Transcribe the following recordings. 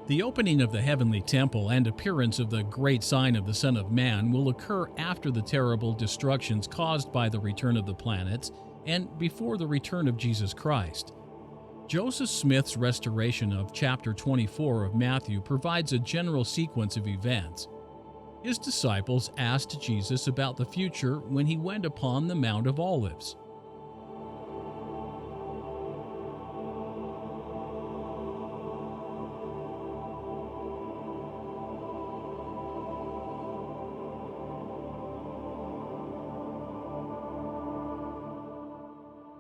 The opening of the heavenly temple and appearance of the great sign of the Son of Man will occur after the terrible destructions caused by the return of the planets and before the return of Jesus Christ. Joseph Smith's restoration of chapter 24 of Matthew provides a general sequence of events. His disciples asked Jesus about the future when he went upon the Mount of Olives.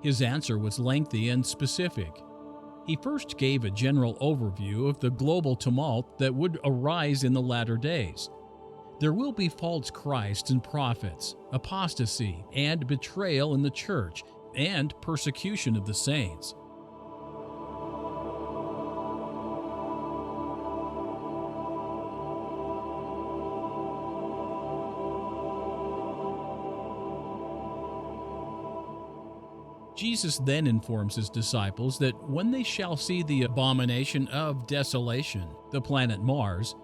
His answer was lengthy and specific. He first gave a general overview of the global tumult that would arise in the latter days. There will be false Christs and prophets, apostasy and betrayal in the church, and persecution of the saints. Jesus then informs his disciples that when they shall see the abomination of desolation, the planet Mars,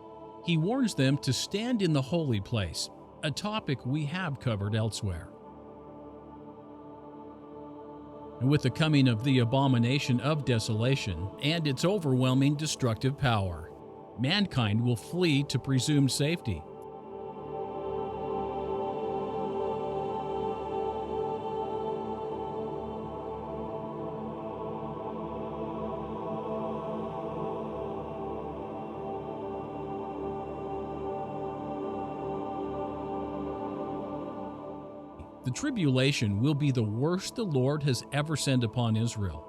he warns them to stand in the holy place, a topic we have covered elsewhere. And with the coming of the abomination of desolation and its overwhelming destructive power, mankind will flee to presumed safety. The tribulation will be the worst the Lord has ever sent upon Israel.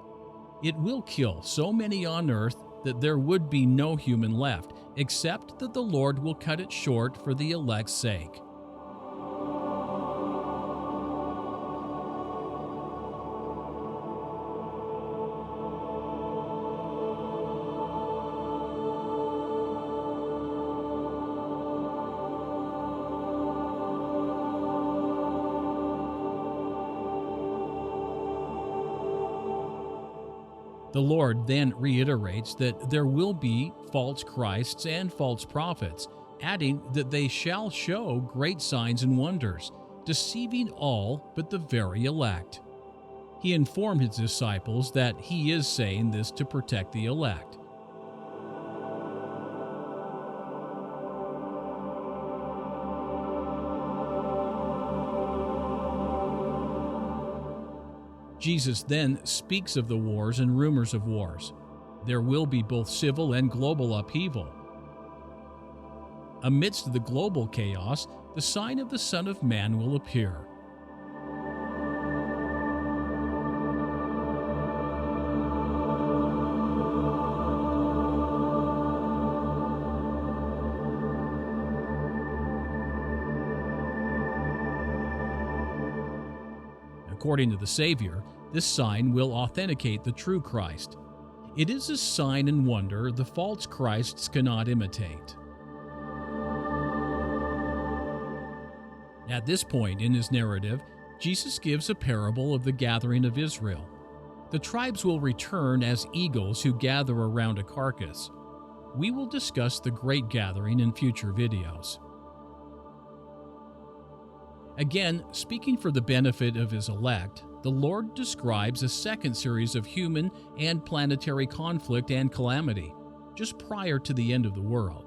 It will kill so many on earth that there would be no human left, except that the Lord will cut it short for the elect's sake. The Lord then reiterates that there will be false Christs and false prophets, adding that they shall show great signs and wonders, deceiving all but the very elect. He informed his disciples that he is saying this to protect the elect. Jesus then speaks of the wars and rumors of wars. There will be both civil and global upheaval. Amidst the global chaos, the sign of the Son of Man will appear. According to the Savior, this sign will authenticate the true Christ. It is a sign and wonder the false Christs cannot imitate. At this point in his narrative, Jesus gives a parable of the gathering of Israel. The tribes will return as eagles who gather around a carcass. We will discuss the great gathering in future videos. Again, speaking for the benefit of his elect, the Lord describes a second series of human and planetary conflict and calamity, just prior to the end of the world.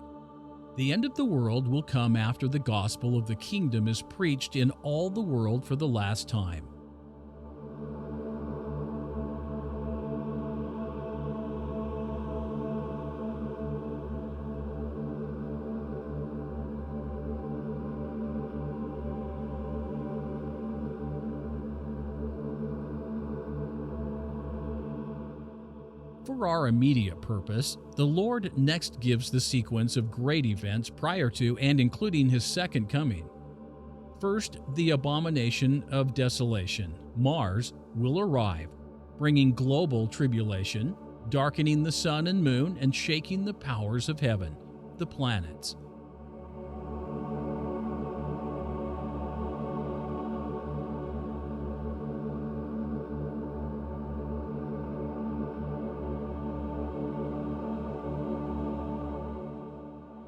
The end of the world will come after the gospel of the kingdom is preached in all the world for the last time. For our immediate purpose, the Lord next gives the sequence of great events prior to and including his second coming. First, the abomination of desolation, Mars, will arrive, bringing global tribulation, darkening the sun and moon, and shaking the powers of heaven, the planets.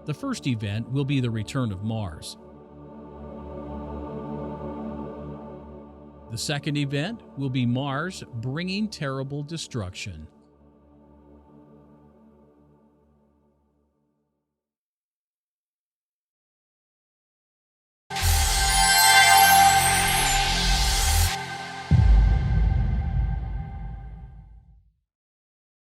The first event will be the return of Mars. The second event will be Mars bringing terrible destruction.